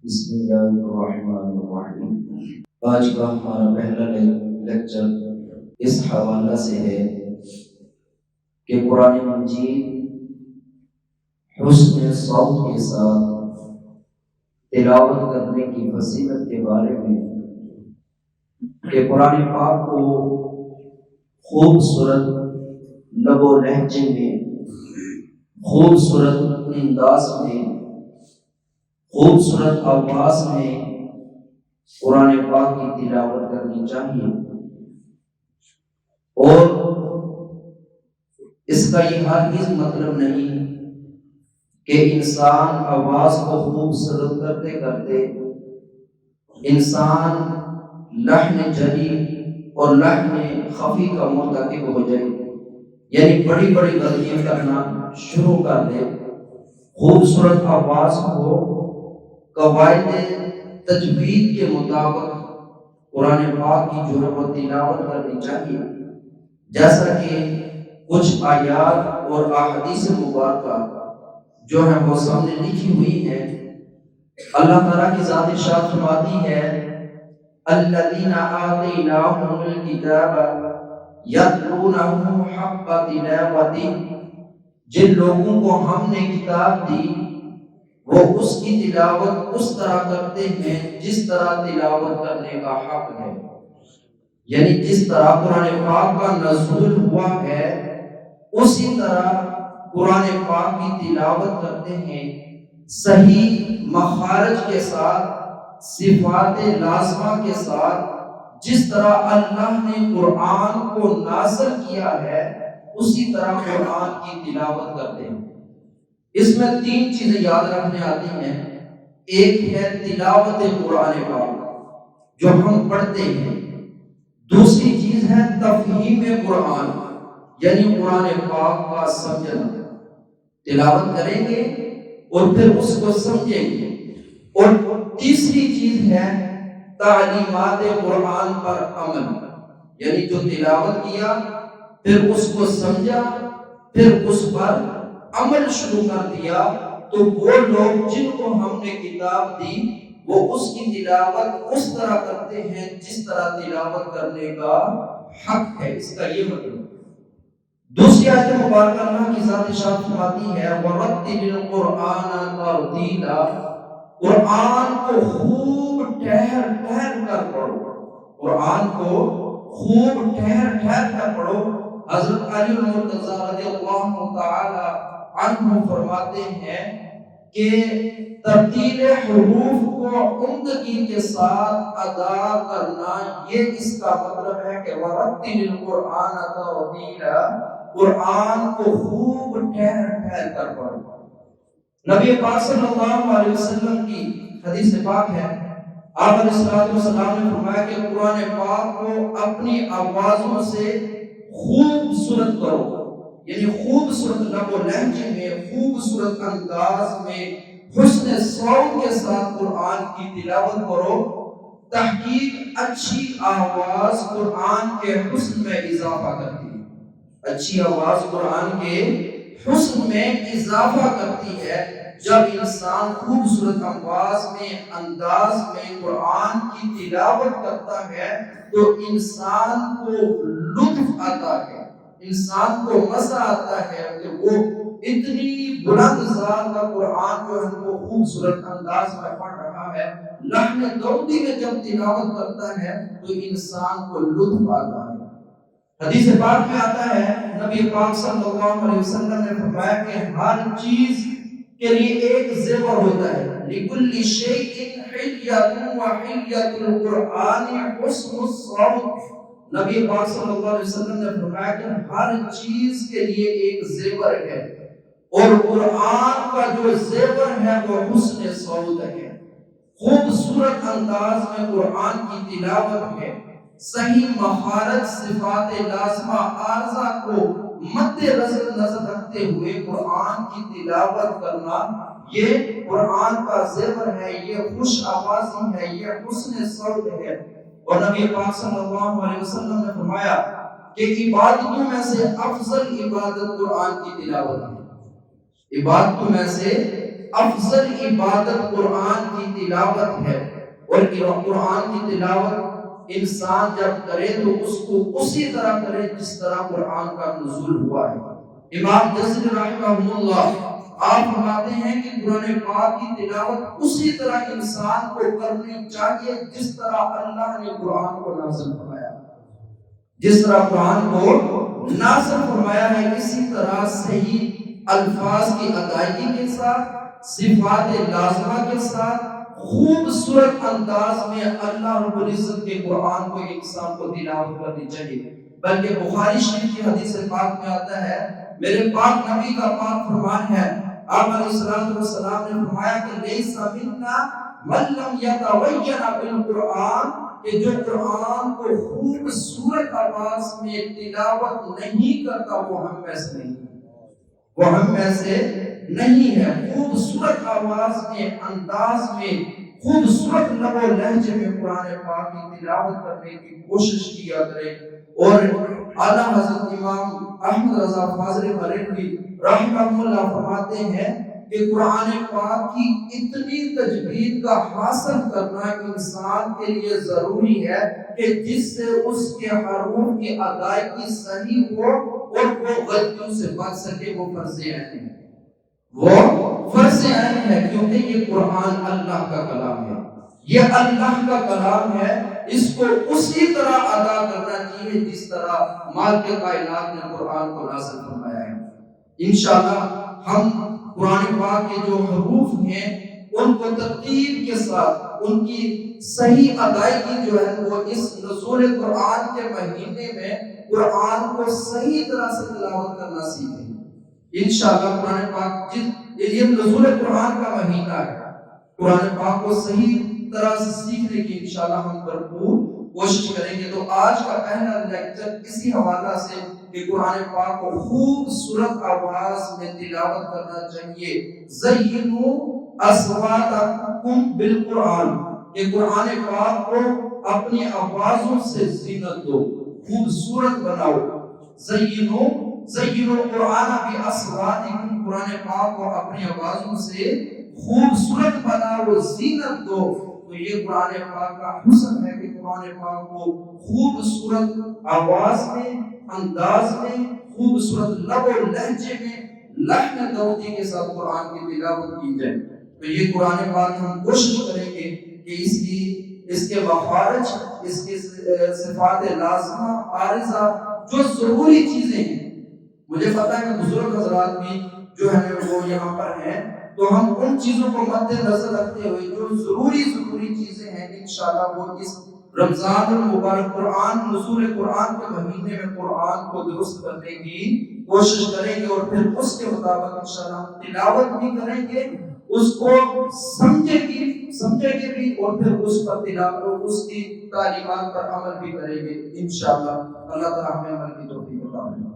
بسم اللہ الرحمن الرحیم۔ آج کا ہمارا پہلا لیکچر اس حوالہ سے ہے کہ قرآن مجید حسن صوت کے ساتھ تلاوت کرنے کی فضیلت کے بارے میں، کہ قرآن پاک کو خوبصورت لب و لہجے میں، خوبصورت انداز میں، خوبصورت آواز میں قرآن پاک کی تلاوت کرنی چاہیے، اور اس کا یہ ہرگز مطلب نہیں کہ انسان آواز کو خوبصورت کرتے کرتے انسان لحن جلی اور لحن خفی کا مرتکب ہو جائے، یعنی بڑی بڑی غلطیاں کرنا شروع کر دے۔ خوبصورت آواز کو قواعد تجوید کے مطابق قرآن پاک کی جو ہے وہ تلاوت کرنی چاہیے، جیسا کہ کچھ آیات اور احادیث مبارکہ جو ہے وہ سامنے لکھی ہوئی ہیں۔ اللہ تعالیٰ کی ذات ارشاد فرماتی ہے، الذین آتیناہم الکتاب یتلونہ حق تلاوتہ، جن لوگوں کو ہم نے کتاب دی وہ اس کی تلاوت اس طرح کرتے ہیں جس طرح تلاوت کرنے کا حق ہے، یعنی جس طرح قرآن پاک کا نزول ہوا ہے اسی طرح قرآن پاک کی تلاوت کرتے ہیں، صحیح مخارج کے ساتھ، صفات لازمہ کے ساتھ، جس طرح اللہ نے قرآن کو نازل کیا ہے اسی طرح قرآن کی تلاوت کرتے ہیں۔ اس میں تین چیزیں یاد رکھنے آتی ہیں۔ ایک ہے تلاوت قرآن پاک جو ہم پڑھتے ہیں، دوسری چیز ہے تفہیم قرآن یعنی قرآن پاک کا سمجھنا، تلاوت کریں گے اور پھر اس کو سمجھیں گے، اور تیسری چیز ہے تعلیمات قرآن پر عمل، یعنی جو تلاوت کیا پھر اس کو سمجھا پھر اس پر عمل شروع کر دیا، تو وہ لوگ جن کو ہم نے کتاب دی وہ اس کی تلاوت اس طرح کرتے ہیں جس طرح تلاوت کرنے کا حق ہے۔ اس کا یہ مطلب دوسری آیت مبارکہ اللہ کی ذات ارشاد فرماتی ہے، وَرَتِّلِ الْقُرْآنَ تَرْتِیلًا، قرآن کو خوب ٹھہر ٹھہر کر پڑھو، قرآن کو خوب ٹھہر ٹھہر کر پڑھو۔ حضرت علی المرتضیٰ رضی اللہ تعالی عنہ فرماتے ہیں کہ ترتیل حروف کو عمدگی کے ساتھ ادا کرنا، یہ اس کا مطلب ہے کہ وَرَتِّلِ الْقُرْآنَ تَرْتِیلًا، قرآن کو خوب ٹھہر ٹھہر کر پڑھو۔ نبی پاک صلی اللہ علیہ وسلم کی حدیث پاک ہے، آپ علیہ السلام نے فرمایا کہ قرآن پاک کو اپنی آوازوں سے خوبصورت کرو، یعنی خوبصورت لب و لہجے میں، خوبصورت انداز میں، حسن صوت کے ساتھ قرآن کی تلاوت کرو۔ تحقیق اچھی آواز قرآن کے حسن میں اضافہ کرتی ہے، اچھی آواز قرآن کے حسن میں اضافہ کرتی ہے۔ جب انسان خوبصورت آواز میں، انداز میں قرآن کی تلاوت کرتا ہے تو انسان کو لطف آتا ہے، انسان کو مزہ آتا ہے کہ وہ اتنی بلند ذات کا قرآن جو ہے وہ خوبصورت انداز میں پڑھ رہا ہے۔ لحن دودی میں جب تلاوت کرتا ہے تو انسان کو لطف آتا ہے۔ حدیث پاک میں آتا ہے، نبی پاک صلی اللہ علیہ وسلم نے فرمایا کہ ہر چیز کے لیے ایک زیور ہوتا ہے، لِكُلِّ شَيْءٍ حِلْيَةٌ وَحِلْيَةُ الْقُرْآنِ حُسْنُ الصَّوْتِ۔ نبی پاک صلی اللہ علیہ وسلم نے فرمایا کہ ہر چیز کے لیے ایک زیور ہے، اور قرآن کا جو زیور ہے وہ حسن صوت ہے، خوبصورت انداز میں قرآن کی تلاوت ہے، صحیح مخارج، صفات لازمہ، عارضہ کو مد نظر رکھتے ہوئے قرآن کی تلاوت کرنا، یہ قرآن کا زیور ہے، یہ خوش آوازی ہے، یہ حسن صوت ہے۔ اور نبی پاک صلی اللہ علیہ وسلم نے فرمایا کہ عبادتوں میں سے افضل عبادت قرآن کی تلاوت ہے، عبادتوں میں سے افضل عبادت قرآن کی تلاوت ہے، اور قرآن کی تلاوت انسان جب کرے تو اس کو اسی طرح کرے جس طرح قرآن کا نزول ہوا ہے۔ امام جزری رحمہ اللہ آپ فرماتے ہیں کہ قرآن پاک کی تلاوت اسی طرح انسان کو کرنی چاہیے جس طرح اللہ نے قرآن کو نازل فرمایا، جس طرح قرآن کو نازل فرمایا ہے اسی طرح صحیح الفاظ کی ادائیگی کے ساتھ، صفات لازمہ کے ساتھ، خوبصورت انداز میں اللہ رب العزت کے قرآن کو انسان کو تلاوت کرنی چاہیے۔ بلکہ بخاری شریف کی حدیث پاک میں آتا ہے، میرے پاک نبی کا پاک فرمان ہے، آپ علیہ السلام نے فرمایا کہ لیس منا من لم یتوین بالقرآن، کہ جو قرآن کو خوبصورت آواز میں تلاوت نہیں کرتا وہ ہم میں سے نہیں، وہ ہم میں سے نہیں ہے۔ خوبصورت آواز میں، انداز میں، خوبصورت لب و لہجے میں قرآن پاک کی تلاوت کرنے کی کوشش کیا کرے۔ اور اعلیٰ حضرت امام احمد رضا فاضل بریلوی رحمہ اللہ فرماتے ہیں کہ قرآن پاک کی اتنی تجوید کا حاصل کرنا انسان کے لیے ضروری ہے کہ جس سے اس کے حروف کی ادائیگی صحیح ہو اور وہ غلطیوں سے بچ سکے۔ وہ فرض عین ہے، وہ فرض عین ہے، کیونکہ یہ قرآن اللہ کا کلام ہے، یہ اللہ کا کلام ہے، اس کو اسی طرح ادا کرنا چاہیے جس طرح مالک کائنات نے قرآن کو نازل فرمایا ہے۔ انشاءاللہ ہم قرآن پاک کے جو حروف ہیں ان کو ترتیب کے ساتھ ان کی صحیح ادائیگی جو ہے وہ اس نزول قرآن کے مہینے میں قرآن کو صحیح طرح سے تلاوت کرنا سیکھیں۔ انشاءاللہ قرآن پاک یہ نزول قرآن کا مہینہ ہے، قرآن پاک کو صحیح طرح سے سیکھنے کی انشاءاللہ ہم بھرپور کوشش کریں گے۔ تو آج کا پہلا لیکچر اسی حوالہ سے کہ قرآن پاک کو خوبصورت آواز میں تلاوت کرنا چاہیے۔ زینوا اصواتکم بالقرآن، کہ قرآن پاک کو اپنی آوازوں سے زینت دو، خوبصورت بناؤ۔ زینوا القرآن باصواتکم، قرآن پاک کو اپنی آوازوں سے خوبصورت بناؤ، زینت دو۔ تو یہ قرآن پاک کا حسن ہے کہ قرآن پاک کو خوبصورت آواز میں، انداز میں، خوبصورت لب و لہجے میں، لحن دودی کے ساتھ قرآن کی تلاوت کی جائے۔ تو یہ قرآن پاک ہم کوشش کریں گے کہ اس کے مخارج، اس کی صفات لازمہ، عارضہ، جو ضروری چیزیں ہیں، مجھے پتا ہے کہ بزرگ حضرات بھی جو ہے وہ یہاں پر ہیں، تو ہم ان چیزوں کو مد نظر رکھتے ہوئے جو ضروری چیزیں ہیں انشاءاللہ وہ اس رمضان المبارک قرآن نزول قرآن کے مہینے میں قرآن کو درست کرنے کی کوشش کریں گے، اور پھر اس کے مطابق انشاءاللہ ہم تلاوت بھی کریں گے، اس کو سمجھیں گے بھی، اور پھر اس پر تلاوت، اس کی تعلیمات پر عمل بھی کریں گے انشاءاللہ۔ اللہ تعالی ہمیں عمل کی توفیق عطا فرمائے۔